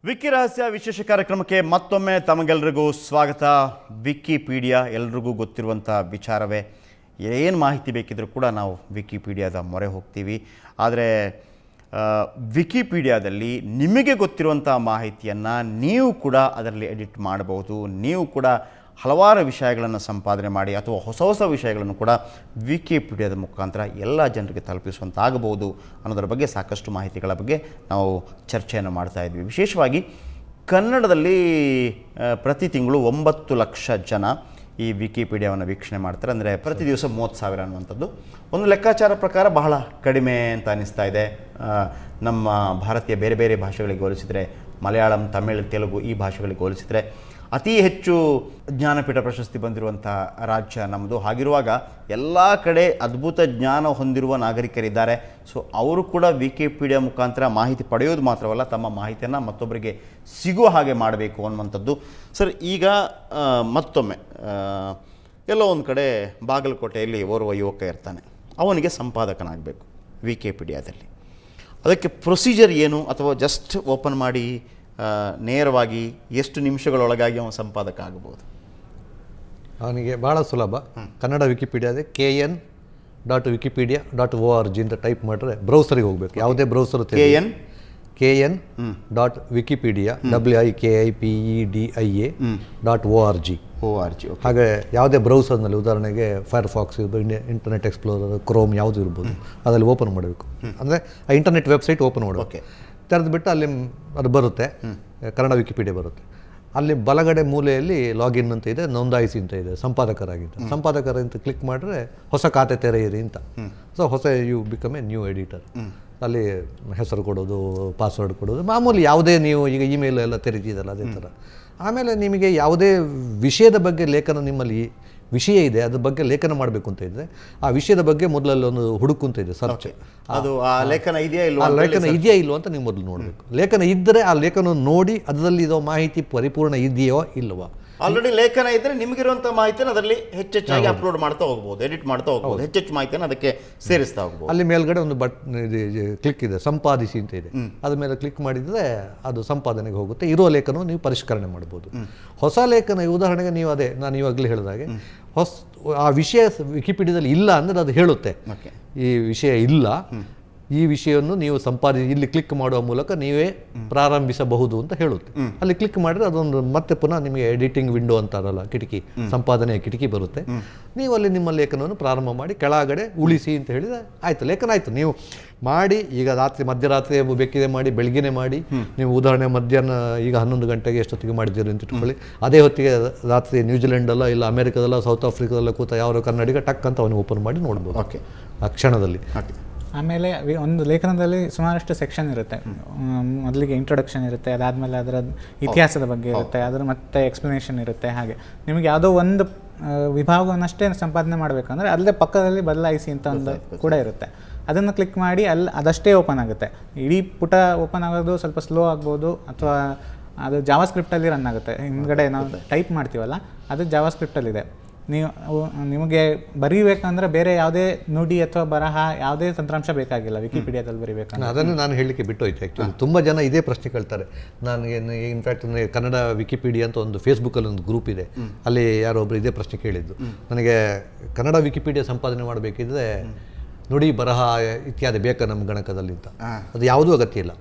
Wiki ರಹಸ್ಯ ವಿಶೇಷ ಕಾರ್ಯಕ್ರಮಕ್ಕೆ ಮತ್ತೊಮ್ಮೆ ತಮಗೆಲ್ಲರಿಗೂ ಸ್ವಾಗತ. ವಿಕಿಪೀಡಿಯಾ ಎಲ್ರಿಗೂ ಗೊತ್ತಿರುವಂಥ ವಿಚಾರವೇ. ಏನು ಮಾಹಿತಿ ಬೇಕಿದ್ರೂ ಕೂಡ ನಾವು ವಿಕಿಪೀಡಿಯಾದ ಮೊರೆ ಹೋಗ್ತೀವಿ. ಆದರೆ ವಿಕಿಪೀಡಿಯಾದಲ್ಲಿ ನಿಮಗೆ ಗೊತ್ತಿರುವಂಥ ಮಾಹಿತಿಯನ್ನು ನೀವು ಕೂಡ ಅದರಲ್ಲಿ ಎಡಿಟ್ ಮಾಡಬಹುದು. ನೀವು ಕೂಡ ಹಲವಾರು ವಿಷಯಗಳನ್ನು ಸಂಪಾದನೆ ಮಾಡಿ ಅಥವಾ ಹೊಸ ಹೊಸ ವಿಷಯಗಳನ್ನು ಕೂಡ ವಿಕಿಪೀಡಿಯಾದ ಮುಖಾಂತರ ಎಲ್ಲ ಜನರಿಗೆ ತಲುಪಿಸುವಂತಾಗಬಹುದು ಅನ್ನೋದರ ಬಗ್ಗೆ ಸಾಕಷ್ಟು ಮಾಹಿತಿಗಳ ಬಗ್ಗೆ ನಾವು ಚರ್ಚೆಯನ್ನು ಮಾಡ್ತಾ ಇದ್ವಿ. ವಿಶೇಷವಾಗಿ ಕನ್ನಡದಲ್ಲಿ ಪ್ರತಿ ತಿಂಗಳು 9 ಲಕ್ಷ ಜನ ಈ ವಿಕಿಪೀಡಿಯಾವನ್ನು ವೀಕ್ಷಣೆ ಮಾಡ್ತಾರೆ. ಅಂದರೆ ಪ್ರತಿ ದಿವಸ 30,000 ಅನ್ನುವಂಥದ್ದು ಒಂದು ಲೆಕ್ಕಾಚಾರ ಪ್ರಕಾರ ಬಹಳ ಕಡಿಮೆ ಅಂತ ಅನ್ನಿಸ್ತಾ ಇದೆ. ನಮ್ಮ ಭಾರತೀಯ ಬೇರೆ ಬೇರೆ ಭಾಷೆಗಳಿಗೆ ಹೋಲಿಸಿದರೆ, ಮಲಯಾಳಂ, ತಮಿಳ್, ತೆಲುಗು ಈ ಭಾಷೆಗಳಿಗೆ ಹೋಲಿಸಿದರೆ ಅತಿ ಹೆಚ್ಚು ಜ್ಞಾನಪೀಠ ಪ್ರಶಸ್ತಿ ಬಂದಿರುವಂಥ ರಾಜ್ಯ ನಮ್ಮದು. ಹಾಗಿರುವಾಗ ಎಲ್ಲ ಕಡೆ ಅದ್ಭುತ ಜ್ಞಾನ ಹೊಂದಿರುವ ನಾಗರಿಕರಿದ್ದಾರೆ. ಸೊ ಅವರು ಕೂಡ ವಿಕಿಪೀಡಿಯಾ ಮುಖಾಂತರ ಮಾಹಿತಿ ಪಡೆಯೋದು ಮಾತ್ರವಲ್ಲ, ತಮ್ಮ ಮಾಹಿತಿಯನ್ನು ಮತ್ತೊಬ್ಬರಿಗೆ ಸಿಗುವ ಹಾಗೆ ಮಾಡಬೇಕು ಅನ್ನುವಂಥದ್ದು. ಸರ್, ಈಗ ಮತ್ತೊಮ್ಮೆ ಎಲ್ಲೋ ಒಂದು ಕಡೆ ಬಾಗಲಕೋಟೆಯಲ್ಲಿ ಓರ್ವ ಯುವಕ ಇರ್ತಾನೆ. ಅವನಿಗೆ ಸಂಪಾದಕನಾಗಬೇಕು ವಿಕಿಪೀಡಿಯಾದಲ್ಲಿ. ಅದಕ್ಕೆ ಪ್ರೊಸೀಜರ್ ಏನು? ಅಥವಾ ಜಸ್ಟ್ ಓಪನ್ ಮಾಡಿ ನೇರವಾಗಿ ಎಷ್ಟು ನಿಮಿಷಗಳೊಳಗಾಗಿ ಅವನು ಸಂಪಾದಕ ಆಗಬಹುದು? ಅವನಿಗೆ ಭಾಳ ಸುಲಭ. ಕನ್ನಡ ವಿಕಿಪೀಡಿಯಾದೆ kn.wikipedia.org ಅಂತ ಟೈಪ್ ಮಾಡಿದ್ರೆ ಬ್ರೌಸರಿಗೆ ಹೋಗಬೇಕು. ಯಾವುದೇ ಬ್ರೌಸರ್ kn.wikipedia WIKIPEDIA.org. ಹಾಗೆ ಯಾವುದೇ ಬ್ರೌಸರ್ನಲ್ಲಿ, ಉದಾಹರಣೆಗೆ ಫೈರ್ಫಾಕ್ಸ್ ಇರ್ಬೋದು, ಇಂಟರ್ನೆಟ್ ಎಕ್ಸ್ಪ್ಲೋರರ್, ಕ್ರೋಮ್ ಯಾವುದು ಇರ್ಬೋದು, ಅದರಲ್ಲಿ ಓಪನ್ ಮಾಡಬೇಕು. ಅಂದರೆ ಆ ಇಂಟರ್ನೆಟ್ ವೆಬ್ಸೈಟ್ ಓಪನ್ ಮಾಡಬೇಕು. ತೆರೆದುಬಿಟ್ಟು ಅಲ್ಲಿ ಅದು ಬರುತ್ತೆ, ಕನ್ನಡ ವಿಕಿಪೀಡಿಯಾ ಬರುತ್ತೆ. ಅಲ್ಲಿ ಬಲಗಡೆ ಮೂಲೆಯಲ್ಲಿ ಲಾಗಿನ್ ಅಂತ ಇದೆ, ನೋಂದಾಯಿಸಿ ಅಂತ ಇದೆ, ಸಂಪಾದಕರ ಅಂತ ಕ್ಲಿಕ್ ಮಾಡಿದ್ರೆ ಹೊಸ ಖಾತೆ ತೆರೆಯಿರಿ ಅಂತ. So you become a new editor. ಅಲ್ಲಿ ಹೆಸರು ಕೊಡೋದು, ಪಾಸ್ವರ್ಡ್ ಕೊಡೋದು, ಮಾಮೂಲಿ ಯಾವುದೇ ನೀವು ಈಗ ಇಮೇಲ್ ಎಲ್ಲ ತೆರೀತಿದಲ್ಲ ಅದೇ ಥರ. ಆಮೇಲೆ ನಿಮಗೆ ಯಾವುದೇ ವಿಷಯದ ಬಗ್ಗೆ ಲೇಖನ, ನಿಮ್ಮಲ್ಲಿ ವಿಷಯ ಇದೆ ಅದ್ರ ಬಗ್ಗೆ ಲೇಖನ ಮಾಡಬೇಕು ಅಂತ ಇದ್ದರೆ ಆ ವಿಷಯದ ಬಗ್ಗೆ ಮೊದಲಲ್ಲಿ ಒಂದು ಹುಡುಕುಂತ ಇದೆ, ಸರ್ಚ್. ಅದು ಆ ಲೇಖನ ಇದೆಯಾ ಇಲ್ವೋ ಅಂತ ನೀವು ಮೊದಲು ನೋಡಬೇಕು. ಲೇಖನ ಇದ್ದರೆ ಆ ಲೇಖನ ನೋಡಿ ಅದರಲ್ಲಿ ಇರೋ ಮಾಹಿತಿ ಪರಿಪೂರ್ಣ ಇದೆಯೋ ಇಲ್ವಾ. ಆಲ್ರೆಡಿ ಲೇಖನ ಇದ್ದರೆ ನಿಮಗಿರುವಂಥ ಮಾಹಿತಿಯನ್ನು ಅದರಲ್ಲಿ ಹೆಚ್ಚೆಚ್ಚಾಗಿ ಅಪ್ಲೋಡ್ ಮಾಡ್ತಾ ಹೋಗ್ಬೋದು, ಎಡಿಟ್ ಮಾಡ್ತಾ ಹೋಗ್ಬೋದು, ಹೆಚ್ಚೆಚ್ಚು ಮಾಹಿತಿಯನ್ನು ಅದಕ್ಕೆ ಸೇರಿಸ್ತಾ ಹೋಗ್ಬೋದು. ಅಲ್ಲಿ ಮೇಲ್ಗಡೆ ಒಂದು ಕ್ಲಿಕ್ ಇದೆ, ಸಂಪಾದಿಸಿ ಅಂತ ಇದೆ. ಅದ್ರ ಮೇಲೆ ಕ್ಲಿಕ್ ಮಾಡಿದರೆ ಅದು ಸಂಪಾದನೆಗೆ ಹೋಗುತ್ತೆ. ಇರೋ ಲೇಖನ ನೀವು ಪರಿಷ್ಕರಣೆ ಮಾಡ್ಬೋದು. ಹೊಸ ಲೇಖನ, ಉದಾಹರಣೆಗೆ ನೀವು ಅದೇ ನಾನು ಇವಾಗಲೇ ಹೇಳಿದಾಗೆ ಆ ವಿಷಯ ವಿಕಿಪೀಡಿಯಾದಲ್ಲಿ ಇಲ್ಲ ಅಂದರೆ ಅದು ಹೇಳುತ್ತೆ ಈ ವಿಷಯ ಇಲ್ಲ, ಈ ವಿಷಯವನ್ನು ನೀವು ಇಲ್ಲಿ ಕ್ಲಿಕ್ ಮಾಡುವ ಮೂಲಕ ನೀವೇ ಪ್ರಾರಂಭಿಸಬಹುದು ಅಂತ ಹೇಳುತ್ತೆ. ಅಲ್ಲಿ ಕ್ಲಿಕ್ ಮಾಡಿದ್ರೆ ಅದೊಂದು ಮತ್ತೆ ಪುನಃ ನಿಮಗೆ ಎಡಿಟಿಂಗ್ ವಿಂಡೋ ಅಂತಾರಲ್ಲ, ಕಿಟಕಿ, ಸಂಪಾದನೆಯ ಕಿಟಕಿ ಬರುತ್ತೆ. ನೀವು ಅಲ್ಲಿ ನಿಮ್ಮ ಲೇಖನವನ್ನು ಪ್ರಾರಂಭ ಮಾಡಿ ಕೆಳಗಡೆ ಉಳಿಸಿ ಅಂತ ಹೇಳಿದರೆ ಆಯಿತು, ಲೇಖನ ಆಯಿತು. ನೀವು ಮಾಡಿ ಈಗ ಮಧ್ಯರಾತ್ರಿ ಬೇಕಿದೆ ಮಾಡಿ, ಬೆಳಗ್ಗೆನೆ ಮಾಡಿ. ನೀವು ಉದಾಹರಣೆ ಮಧ್ಯಾಹ್ನ ಈಗ 11 ಗಂಟೆಗೆ ಎಷ್ಟೊತ್ತಿಗೆ ಮಾಡಿದ್ದೀರಿ ಅಂತ ಇಟ್ಕೊಳ್ಳಿ. ಅದೇ ಹೊತ್ತಿಗೆ ರಾತ್ರಿ ನ್ಯೂಜಿಲೆಂಡಲ್ಲ, ಇಲ್ಲ ಅಮೆರಿಕದಲ್ಲ, ಸೌತ್ ಆಫ್ರಿಕಾದಲ್ಲ ಕೂತ ಯಾವ ಕನ್ನಡಿಗ ಟಕ್ ಅಂತ ಅವನು ಓಪನ್ ಮಾಡಿ ನೋಡ್ಬೋದು ಆ ಕ್ಷಣದಲ್ಲಿ. ಆಮೇಲೆ ಒಂದು ಲೇಖನದಲ್ಲಿ ಸುಮಾರಷ್ಟು ಸೆಕ್ಷನ್ ಇರುತ್ತೆ. ಮೊದಲಿಗೆ ಇಂಟ್ರೊಡಕ್ಷನ್ ಇರುತ್ತೆ, ಅದಾದಮೇಲೆ ಅದರ ಇತಿಹಾಸದ ಬಗ್ಗೆ ಇರುತ್ತೆ, ಅದರ ಮತ್ತೆ ಎಕ್ಸ್ಪ್ಲನೇಷನ್ ಇರುತ್ತೆ. ಹಾಗೆ ನಿಮಗೆ ಯಾವುದೋ ಒಂದು ವಿಭಾಗವನ್ನಷ್ಟೇ ಸಂಪಾದನೆ ಮಾಡಬೇಕಂದ್ರೆ ಅಲ್ಲೇ ಪಕ್ಕದಲ್ಲಿ ಬದಲಾಯಿಸಿ ಅಂತ ಒಂದು ಕೂಡ ಇರುತ್ತೆ. ಅದನ್ನು ಕ್ಲಿಕ್ ಮಾಡಿ ಅದಷ್ಟೇ ಓಪನ್ ಆಗುತ್ತೆ. ಇಡೀ ಪುಟ ಓಪನ್ ಆಗೋದು ಸ್ವಲ್ಪ ಸ್ಲೋ ಆಗ್ಬೋದು, ಅಥವಾ ಅದು ಜಾವಾ ಸ್ಕ್ರಿಪ್ಟಲ್ಲಿ ರನ್ ಆಗುತ್ತೆ. ಹಿಂದ್ಗಡೆ ನಾವು ಟೈಪ್ ಮಾಡ್ತೀವಲ್ಲ, ಅದು ಜಾವಾ ಸ್ಕ್ರಿಪ್ಟಲ್ಲಿದೆ. ನಿಮಗೆ ಬರೀಬೇಕಂದ್ರೆ ಬೇರೆ ಯಾವುದೇ ನುಡಿ ಅಥವಾ ಬರಹ ಯಾವುದೇ ತಂತ್ರಾಂಶ ಬೇಕಾಗಿಲ್ಲ ವಿಕಿಪೀಡಿಯಾದಲ್ಲಿ ಬರೀಬೇಕಂದ್ರೆ. ಅದನ್ನು ನಾನು ಹೇಳಲಿಕ್ಕೆ ಬಿಟ್ಟೋಯ್ತು. ಆ್ಯಕ್ಚುಲಿ ತುಂಬ ಜನ ಇದೇ ಪ್ರಶ್ನೆ ಕೇಳ್ತಾರೆ ನನಗೆ. ಇನ್ಫ್ಯಾಕ್ಟ್ ಕನ್ನಡ ವಿಕಿಪೀಡಿಯಾ ಅಂತ ಒಂದು ಫೇಸ್ಬುಕ್ಕಲ್ಲಿ ಒಂದು ಗ್ರೂಪ್ ಇದೆ, ಅಲ್ಲಿ ಯಾರೋ ಒಬ್ಬರು ಇದೇ ಪ್ರಶ್ನೆ ಕೇಳಿದ್ದು. ನನಗೆ ಕನ್ನಡ ವಿಕಿಪೀಡಿಯಾ ಸಂಪಾದನೆ ಮಾಡಬೇಕಿದ್ರೆ ನುಡಿ, ಬರಹ ಇತ್ಯಾದಿ ಬೇಕಾ ನಮ್ಮ ಗಣಕದಲ್ಲಿ ಅಂತ. ಅದು ಯಾವುದೂ ಅಗತ್ಯ ಇಲ್ಲ.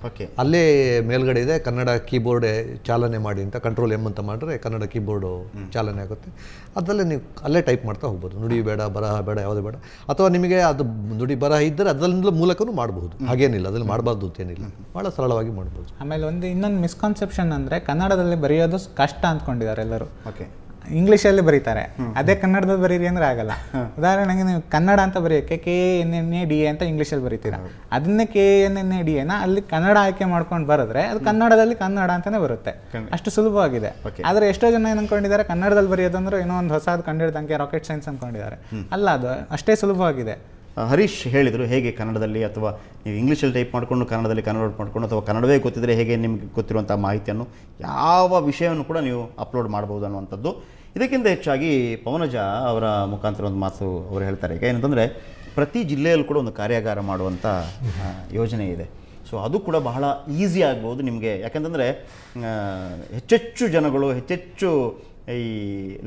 ಅಲ್ಲೇ ಮೇಲ್ಗಡೆ ಇದೆ ಕನ್ನಡ ಕೀಬೋರ್ಡ್ ಚಾಲನೆ ಮಾಡಿ ಅಂತ, ಕಂಟ್ರೋಲ್ M ಅಂತ ಮಾಡಿದ್ರೆ ಕನ್ನಡ ಕೀಬೋರ್ಡು ಚಾಲನೆ ಆಗುತ್ತೆ. ಅದರಲ್ಲೇ ನೀವು ಅಲ್ಲೇ ಟೈಪ್ ಮಾಡ್ತಾ ಹೋಗ್ಬೋದು. ನುಡಿ ಬೇಡ, ಬರಹ ಬೇಡ, ಯಾವುದೇ ಬೇಡ. ಅಥವಾ ನಿಮಗೆ ಅದು ನುಡಿ ಬರಹ ಇದ್ದರೆ ಅದರಿಂದ ಮೂಲಕನೂ ಮಾಡಬಹುದು, ಹಾಗೇನಿಲ್ಲ, ಅದ್ರಲ್ಲಿ ಮಾಡಬಾರ್ದು ಅಂತೇನಿಲ್ಲ, ಭಾಳ ಸರಳವಾಗಿ ಮಾಡ್ಬೋದು. ಆಮೇಲೆ ಇನ್ನೊಂದು ಮಿಸ್ಕಾನ್ಸೆಪ್ಷನ್ ಅಂದರೆ ಕನ್ನಡದಲ್ಲಿ ಬರೆಯೋದು ಕಷ್ಟ ಅಂದ್ಕೊಂಡಿದ್ದಾರೆ ಎಲ್ಲರೂ. ಇಂಗ್ಲೀಷಲ್ಲಿ ಬರೀತಾರೆ, ಅದೇ ಕನ್ನಡದಲ್ಲಿ ಬರೀರಿ ಅಂದರೆ ಆಗಲ್ಲ. ಉದಾಹರಣೆಗೆ ನೀವು ಕನ್ನಡ ಅಂತ ಬರೆಯೋಕ್ಕೆ KNNADA ಅಂತ ಇಂಗ್ಲೀಷಲ್ಲಿ ಬರೀತೀರಾ, ಅದನ್ನೇ KNNADA ಅಲ್ಲಿ ಕನ್ನಡ ಆಯ್ಕೆ ಮಾಡ್ಕೊಂಡು ಬರೆದ್ರೆ ಅದು ಕನ್ನಡದಲ್ಲಿ ಕನ್ನಡ ಅಂತಲೇ ಬರುತ್ತೆ. ಅಷ್ಟು ಸುಲಭವಾಗಿದೆ. ಆದರೆ ಎಷ್ಟೋ ಜನ ಏನು ಅಂದ್ಕೊಂಡಿದ್ದಾರೆ, ಕನ್ನಡದಲ್ಲಿ ಬರೆಯೋದಂದ್ರೆ ಏನೋ ಒಂದು ಹೊಸದು ಕಂಡಿಡ್ದಂಗೆ ರಾಕೆಟ್ ಸೈನ್ಸ್ ಅಂದ್ಕೊಂಡಿದ್ದಾರೆ. ಅಲ್ಲ, ಅದು ಅಷ್ಟೇ ಸುಲಭವಾಗಿದೆ. ಹರೀಶ್ ಹೇಳಿದರು ಹೇಗೆ ಕನ್ನಡದಲ್ಲಿ, ಅಥವಾ ನೀವು ಇಂಗ್ಲೀಷಲ್ಲಿ ಟೈಪ್ ಮಾಡಿಕೊಂಡು ಕನ್ನಡದಲ್ಲಿ ಕನ್ವರ್ಟ್ ಮಾಡಿಕೊಂಡು, ಅಥವಾ ಕನ್ನಡವೇ ಗೊತ್ತಿದ್ದರೆ ಹೇಗೆ ನಿಮಗೆ ಗೊತ್ತಿರುವಂಥ ಮಾಹಿತಿಯನ್ನು ಯಾವ ವಿಷಯವನ್ನು ಕೂಡ ನೀವು ಅಪ್ಲೋಡ್ ಮಾಡ್ಬೋದು ಅನ್ನುವಂಥದ್ದು. ಇದಕ್ಕಿಂತ ಹೆಚ್ಚಾಗಿ ಪವನಜ ಅವರ ಮುಖಾಂತರ ಒಂದು ಮಾತು ಅವರು ಹೇಳ್ತಾರೆ. ಈಗ ಏನಂತಂದರೆ ಪ್ರತಿ ಜಿಲ್ಲೆಯಲ್ಲೂ ಕೂಡ ಒಂದು ಕಾರ್ಯಾಗಾರ ಮಾಡುವಂಥ ಯೋಜನೆ ಇದೆ. ಸೊ ಅದು ಕೂಡ ಬಹಳ ಈಸಿ ಆಗ್ಬೋದು ನಿಮಗೆ. ಯಾಕಂತಂದರೆ ಹೆಚ್ಚೆಚ್ಚು ಜನಗಳು, ಹೆಚ್ಚೆಚ್ಚು ಈ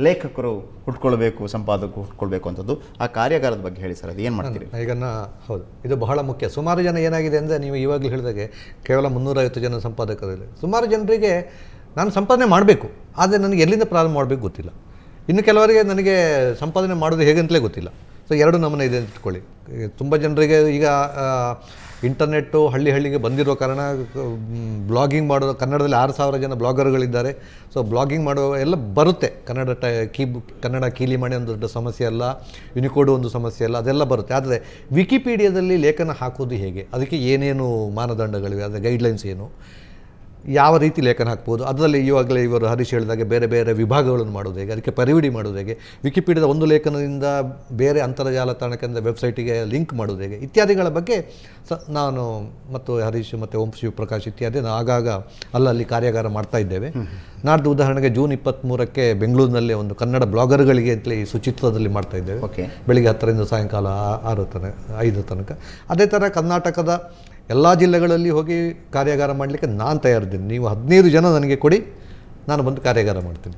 ಲೇಖಕರು ಹುಟ್ಕೊಳ್ಬೇಕು, ಸಂಪಾದಕರು ಹುಟ್ಕೊಳ್ಬೇಕು ಅಂಥದ್ದು. ಆ ಕಾರ್ಯಾಗಾರದ ಬಗ್ಗೆ ಹೇಳಿ ಸರ್, ಅದು ಏನು ಮಾಡ್ತೀರಿ? ಈಗ ಹೌದು, ಇದು ಬಹಳ ಮುಖ್ಯ. ಸುಮಾರು ಜನ ಏನಾಗಿದೆ ಅಂದರೆ, ನೀವು ಇವಾಗಲೂ ಹೇಳಿದಾಗೆ ಕೇವಲ 350 ಜನ ಸಂಪಾದಕರಲ್ಲಿ ಸುಮಾರು ಜನರಿಗೆ ನಾನು ಸಂಪಾದನೆ ಮಾಡಬೇಕು, ಆದರೆ ನನಗೆ ಎಲ್ಲಿಂದ ಪ್ರಾರಂಭ ಮಾಡಬೇಕು ಗೊತ್ತಿಲ್ಲ. ಇನ್ನು ಕೆಲವರಿಗೆ ನನಗೆ ಸಂಪಾದನೆ ಮಾಡೋದು ಹೇಗಂತಲೇ ಗೊತ್ತಿಲ್ಲ. ಸೊ ಎರಡು ನಮೂನೆ ಇದೆ ಅಂತ ಇಟ್ಕೊಳ್ಳಿ. ತುಂಬ ಜನರಿಗೆ ಈಗ ಇಂಟರ್ನೆಟ್ಟು ಹಳ್ಳಿಗೆ ಬಂದಿರೋ ಕಾರಣ ಬ್ಲಾಗಿಂಗ್ ಮಾಡೋದು, ಕನ್ನಡದಲ್ಲಿ 6000 ಜನ ಬ್ಲಾಗರ್ಗಳಿದ್ದಾರೆ. ಸೊ ಬ್ಲಾಗಿಂಗ್ ಮಾಡೋ ಎಲ್ಲ ಬರುತ್ತೆ. ಕನ್ನಡ ಕೀಲಿ ಮಾಡಿ ಒಂದು ದೊಡ್ಡ ಸಮಸ್ಯೆ ಅಲ್ಲ, ಯುನಿಕೋಡ್ ಒಂದು ಸಮಸ್ಯೆ ಅಲ್ಲ, ಅದೆಲ್ಲ ಬರುತ್ತೆ. ಆದರೆ ವಿಕಿಪೀಡಿಯಾದಲ್ಲಿ ಲೇಖನ ಹಾಕೋದು ಹೇಗೆ, ಅದಕ್ಕೆ ಏನೇನು ಮಾನದಂಡಗಳಿವೆ, ಅದರ ಗೈಡ್ಲೈನ್ಸ್ ಏನು, ಯಾವ ರೀತಿ ಲೇಖನ ಹಾಕ್ಬೋದು, ಅದರಲ್ಲಿ ಇವಾಗಲೇ ಇವರು ಹರೀಶ್ ಹೇಳಿದಾಗೆ ಬೇರೆ ಬೇರೆ ವಿಭಾಗಗಳನ್ನು ಮಾಡೋದು ಹೇಗೆ, ಅದಕ್ಕೆ ಪರಿವಿಡಿ ಮಾಡೋದು ಹೇಗೆ, ವಿಕಿಪೀಡಿಯಾದ ಒಂದು ಲೇಖನದಿಂದ ಬೇರೆ ಅಂತರ್ಜಾಲ ತಾಣಕ್ಕೆ ವೆಬ್ಸೈಟಿಗೆ ಲಿಂಕ್ ಮಾಡೋದು ಹೇಗೆ ಇತ್ಯಾದಿಗಳ ಬಗ್ಗೆ ನಾನು ಮತ್ತು ಹರೀಶ್ ಮತ್ತು ಓಂ ಶಿವಪ್ರಕಾಶ್ ಇತ್ಯಾದಿ ಆಗಾಗ ಅಲ್ಲಲ್ಲಿ ಕಾರ್ಯಾಗಾರ ಮಾಡ್ತಾ ಇದ್ದೇವೆ. ನಾಡ್ದು ಉದಾಹರಣೆಗೆ ಜೂನ್ 23ಕ್ಕೆ ಬೆಂಗಳೂರಿನಲ್ಲಿ ಒಂದು ಕನ್ನಡ ಬ್ಲಾಗರ್ಗಳಿಗೆ ಅಂತಲೇ ಈ ಸುಚಿತ್ರದಲ್ಲಿ ಮಾಡ್ತಾ ಇದ್ದೇವೆ. ಬೆಳಿಗ್ಗೆ 10ರಿಂದ ಸಾಯಂಕಾಲ 5 ತನಕ. ಅದೇ ಥರ ಕರ್ನಾಟಕದ ಎಲ್ಲ ಜಿಲ್ಲೆಗಳಲ್ಲಿ ಹೋಗಿ ಕಾರ್ಯಾಗಾರ ಮಾಡಲಿಕ್ಕೆ ನಾನು ತಯಾರಿದ್ದೀನಿ. ನೀವು 15 ಜನ ನನಗೆ ಕೊಡಿ, ನಾನು ಬಂದು ಕಾರ್ಯಾಗಾರ ಮಾಡ್ತೀನಿ.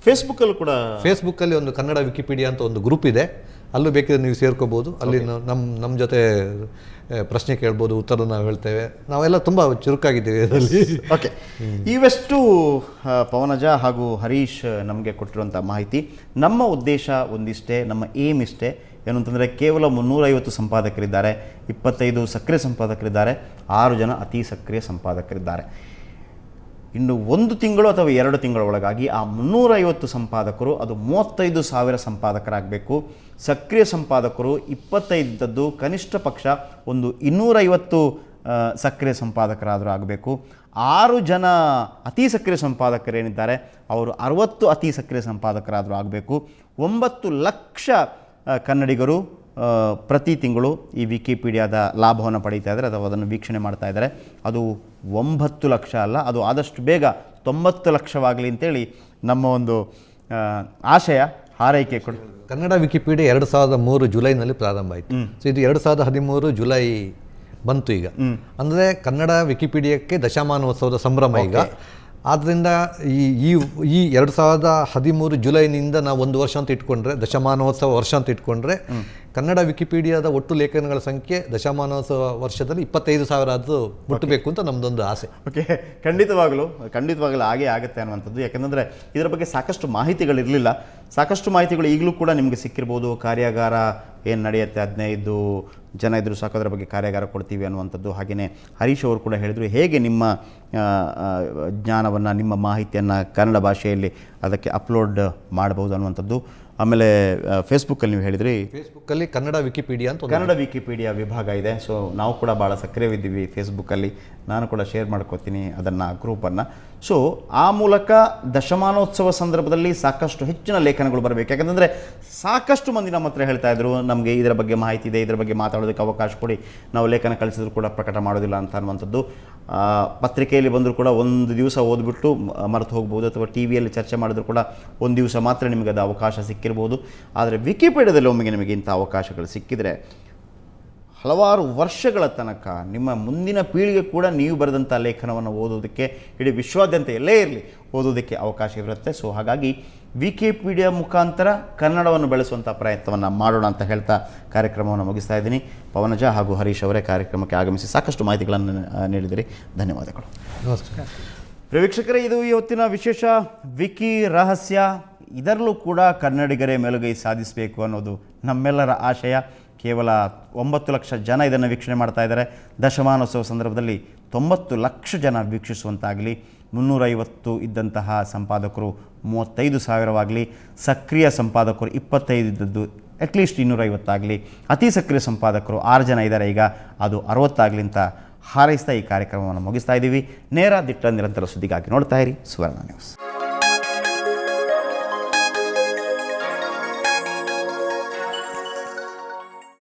ಫೇಸ್ಬುಕ್ಕಲ್ಲೂ ಕೂಡ, ಫೇಸ್ಬುಕ್ಕಲ್ಲಿ ಒಂದು ಕನ್ನಡ ವಿಕಿಪೀಡಿಯಾ ಅಂತ ಒಂದು ಗ್ರೂಪ್ ಇದೆ, ಅಲ್ಲೂ ಬೇಕಿದ್ರೆ ನೀವು ಸೇರ್ಕೋಬೋದು. ಅಲ್ಲಿ ನಮ್ಮ ಜೊತೆ ಪ್ರಶ್ನೆ ಕೇಳ್ಬೋದು, ಉತ್ತರ ನಾವು ಹೇಳ್ತೇವೆ. ನಾವೆಲ್ಲ ತುಂಬ ಚುರುಕಾಗಿದ್ದೇವೆ ಇದರಲ್ಲಿ. ಓಕೆ, ಇವೆಷ್ಟು ಪವನಜ ಹಾಗೂ ಹರೀಶ್ ನಮಗೆ ಕೊಟ್ಟಿರುವಂಥ ಮಾಹಿತಿ. ನಮ್ಮ ಉದ್ದೇಶ ಒಂದಿಷ್ಟೇ, ನಮ್ಮ ಏಮ್ ಇಷ್ಟೇ. ಏನು ಅಂತಂದರೆ ಕೇವಲ 350 ಸಂಪಾದಕರಿದ್ದಾರೆ, 25 ಸಕ್ರಿಯ ಸಂಪಾದಕರಿದ್ದಾರೆ, 6 ಜನ ಅತಿ ಸಕ್ರಿಯ ಸಂಪಾದಕರಿದ್ದಾರೆ. ಇನ್ನು 1 ತಿಂಗಳು ಅಥವಾ 2 ತಿಂಗಳ ಒಳಗಾಗಿ ಆ 350 ಸಂಪಾದಕರು ಅದು 35,000 ಸಂಪಾದಕರಾಗಬೇಕು. ಸಕ್ರಿಯ ಸಂಪಾದಕರು 25 ಕನಿಷ್ಠ ಪಕ್ಷ ಒಂದು 250 ಸಕ್ರಿಯ ಸಂಪಾದಕರಾದರೂ ಆಗಬೇಕು. 6 ಜನ ಅತಿ ಸಕ್ರಿಯ ಸಂಪಾದಕರೇನಿದ್ದಾರೆ ಅವರು 60 ಅತಿ ಸಕ್ರಿಯ ಸಂಪಾದಕರಾದರೂ ಆಗಬೇಕು. 9 ಲಕ್ಷ ಕನ್ನಡಿಗರು ಪ್ರತಿ ತಿಂಗಳು ಈ ವಿಕಿಪೀಡಿಯಾದ ಲಾಭವನ್ನು ಪಡೀತಾ ಇದ್ದಾರೆ ಅಥವಾ ಅದನ್ನು ವೀಕ್ಷಣೆ ಮಾಡ್ತಾ ಇದ್ದಾರೆ. ಅದು 9 ಲಕ್ಷ ಅಲ್ಲ, ಅದು ಆದಷ್ಟು ಬೇಗ 90 ಲಕ್ಷವಾಗಲಿ ಅಂತೇಳಿ ನಮ್ಮ ಒಂದು ಆಶಯ, ಹಾರೈಕೆ ಕೊಡಿ. ಕನ್ನಡ ವಿಕಿಪೀಡಿಯಾ 2003 ಜುಲೈನಲ್ಲಿ ಪ್ರಾರಂಭ ಆಯಿತು. ಸೊ ಇದು 2013 ಜುಲೈ ಬಂತು ಈಗ. ಅಂದರೆ ಕನ್ನಡ ವಿಕಿಪೀಡಿಯಾಕ್ಕೆ ದಶಮಾನೋತ್ಸವದ ಸಂಭ್ರಮ ಈಗ. ಆದ್ದರಿಂದ ಈ 2013 ಜುಲೈನಿಂದ ನಾವು 1 ವರ್ಷ ಅಂತ ಇಟ್ಕೊಂಡ್ರೆ, ದಶಮಾನೋತ್ಸವ ವರ್ಷ ಅಂತ ಇಟ್ಕೊಂಡ್ರೆ, ಕನ್ನಡ ವಿಕಿಪೀಡಿಯಾದ ಒಟ್ಟು ಲೇಖನಗಳ ಸಂಖ್ಯೆ ದಶಮಾನೋತ್ಸವ ವರ್ಷದಲ್ಲಿ 25,000 ಅದು ಮುಟ್ಟಬೇಕು ಅಂತ ನಮ್ಮದೊಂದು ಆಸೆ. ಓಕೆ, ಖಂಡಿತವಾಗಲೂ ಹಾಗೇ ಆಗುತ್ತೆ ಅನ್ನುವಂಥದ್ದು. ಯಾಕೆಂದರೆ ಇದರ ಬಗ್ಗೆ ಸಾಕಷ್ಟು ಮಾಹಿತಿಗಳಿರಲಿಲ್ಲ. ಸಾಕಷ್ಟು ಮಾಹಿತಿಗಳು ಈಗಲೂ ಕೂಡ ನಿಮಗೆ ಸಿಕ್ಕಿರ್ಬೋದು. ಕಾರ್ಯಾಗಾರ ಏನು ನಡೆಯುತ್ತೆ, 15 ಜನ ಇದ್ದರೂ ಸಾಕು ಅದರ ಬಗ್ಗೆ ಕಾರ್ಯಾಗಾರ ಕೊಡ್ತೀವಿ ಅನ್ನುವಂಥದ್ದು. ಹಾಗೆಯೇ ಹರೀಶ್ ಅವರು ಕೂಡ ಹೇಳಿದರು, ಹೇಗೆ ನಿಮ್ಮ ಜ್ಞಾನವನ್ನು, ನಿಮ್ಮ ಮಾಹಿತಿಯನ್ನು ಕನ್ನಡ ಭಾಷೆಯಲ್ಲಿ ಅದಕ್ಕೆ ಅಪ್ಲೋಡ್ ಮಾಡಬಹುದು ಅನ್ನುವಂಥದ್ದು. ಆಮೇಲೆ ಫೇಸ್ಬುಕ್ಕಲ್ಲಿ ನೀವು ಹೇಳಿದ್ರಿ, ಫೇಸ್ಬುಕ್ಕಲ್ಲಿ ಕನ್ನಡ ವಿಕಿಪೀಡಿಯಾ ಅಂತ ಕನ್ನಡ ವಿಕಿಪೀಡಿಯಾ ವಿಭಾಗ ಇದೆ. ಸೊ ನಾವು ಕೂಡ ಭಾಳ ಸಕ್ರಿಯವಿದ್ದೀವಿ ಫೇಸ್ಬುಕ್ಕಲ್ಲಿ. ನಾನು ಕೂಡ ಶೇರ್ ಮಾಡ್ಕೋತೀನಿ ಅದನ್ನು, ಗ್ರೂಪನ್ನು. ಸೊ ಆ ಮೂಲಕ ದಶಮಾನೋತ್ಸವ ಸಂದರ್ಭದಲ್ಲಿ ಸಾಕಷ್ಟು ಹೆಚ್ಚಿನ ಲೇಖನಗಳು ಬರಬೇಕು. ಯಾಕಂತಂದರೆ ಸಾಕಷ್ಟು ಮಂದಿ ನಮ್ಮ ಹತ್ರ ಹೇಳ್ತಾ ಇದ್ರು, ನಮಗೆ ಇದರ ಬಗ್ಗೆ ಮಾಹಿತಿ ಇದೆ, ಇದರ ಬಗ್ಗೆ ಮಾತಾಡೋದಕ್ಕೆ ಅವಕಾಶ ಕೊಡಿ, ನಾವು ಲೇಖನ ಕಳಿಸಿದ್ರು ಕೂಡ ಪ್ರಕಟ ಮಾಡೋದಿಲ್ಲ ಅಂತ ಅನ್ನುವಂಥದ್ದು. ಪತ್ರಿಕೆಯಲ್ಲಿ ಬಂದರೂ ಕೂಡ ಒಂದು ದಿವಸ ಓದ್ಬಿಟ್ಟು ಮರೆತು ಹೋಗ್ಬೋದು, ಅಥವಾ ಟಿ ವಿಯಲ್ಲಿ ಚರ್ಚೆ ಮಾಡಿದ್ರು ಕೂಡ ಒಂದು ದಿವಸ ಮಾತ್ರ ನಿಮಗೆ ಅದು ಅವಕಾಶ ಸಿಕ್ಕಿರ್ಬೋದು. ಆದರೆ ವಿಕಿಪೀಡಿಯಾದಲ್ಲಿ ಒಮ್ಮೆಗೆ ನಿಮಗೆ ಇಂಥ ಅವಕಾಶಗಳು ಸಿಕ್ಕಿದರೆ ಹಲವಾರು ವರ್ಷಗಳ ತನಕ ನಿಮ್ಮ ಮುಂದಿನ ಪೀಳಿಗೆ ಕೂಡ ನೀವು ಬರೆದಂಥ ಲೇಖನವನ್ನು ಓದೋದಕ್ಕೆ, ಇಡೀ ವಿಶ್ವಾದ್ಯಂತ ಎಲ್ಲೇ ಇರಲಿ ಓದೋದಕ್ಕೆ ಅವಕಾಶ ಇರುತ್ತೆ. ಸೊ ಹಾಗಾಗಿ ವಿಕಿಪೀಡಿಯಾ ಮುಖಾಂತರ ಕನ್ನಡವನ್ನು ಬೆಳೆಸುವಂಥ ಪ್ರಯತ್ನವನ್ನು ಮಾಡೋಣ ಅಂತ ಹೇಳ್ತಾ ಕಾರ್ಯಕ್ರಮವನ್ನು ಮುಗಿಸ್ತಾ ಇದ್ದೀನಿ. ಪವನಜ ಹಾಗೂ ಹರೀಶ್ ಅವರೇ ಕಾರ್ಯಕ್ರಮಕ್ಕೆ ಆಗಮಿಸಿ ಸಾಕಷ್ಟು ಮಾಹಿತಿಗಳನ್ನು ನೀಡಿದಿರಿ. ಧನ್ಯವಾದಗಳು. ನಮಸ್ಕಾರ. ಪ್ರಿಯ ವೀಕ್ಷಕರೇ, ಇದು ಈ ಹೊತ್ತಿನ ವಿಶೇಷ ವಿಕಿ ರಹಸ್ಯ. ಇದರಲ್ಲೂ ಕೂಡ ಕನ್ನಡಿಗರೇ ಮೇಲುಗೈ ಸಾಧಿಸಬೇಕು ಅನ್ನೋದು ನಮ್ಮೆಲ್ಲರ ಆಶಯ. ಕೇವಲ 9 ಲಕ್ಷ ಜನ ಇದನ್ನು ವೀಕ್ಷಣೆ ಮಾಡ್ತಾ ಇದ್ದಾರೆ. ದಶಮಾನೋತ್ಸವ ಸಂದರ್ಭದಲ್ಲಿ 90 ಲಕ್ಷ ಜನ ವೀಕ್ಷಿಸುವಂತಾಗಲಿ. 350 ಇದ್ದಂತಹ ಸಂಪಾದಕರು 35,000ಆಗಲಿ. ಸಕ್ರಿಯ ಸಂಪಾದಕರು 25 ಇದ್ದದ್ದು ಅಟ್ಲೀಸ್ಟ್ 250 ಆಗಲಿ. ಅತಿ ಸಕ್ರಿಯ ಸಂಪಾದಕರು 6 ಜನ ಇದ್ದಾರೆ, ಈಗ ಅದು 60 ಆಗಲಿ ಅಂತ ಹಾರೈಸ್ತಾ ಈ ಕಾರ್ಯಕ್ರಮವನ್ನು ಮುಗಿಸ್ತಾ ಇದ್ದೀವಿ. ನೇರ ದಿಟ್ಟ ನಿರಂತರ ಸುದ್ದಿಗಾಗಿ ನೋಡ್ತಾ ಇರಿ ಸುವರ್ಣ ನ್ಯೂಸ್.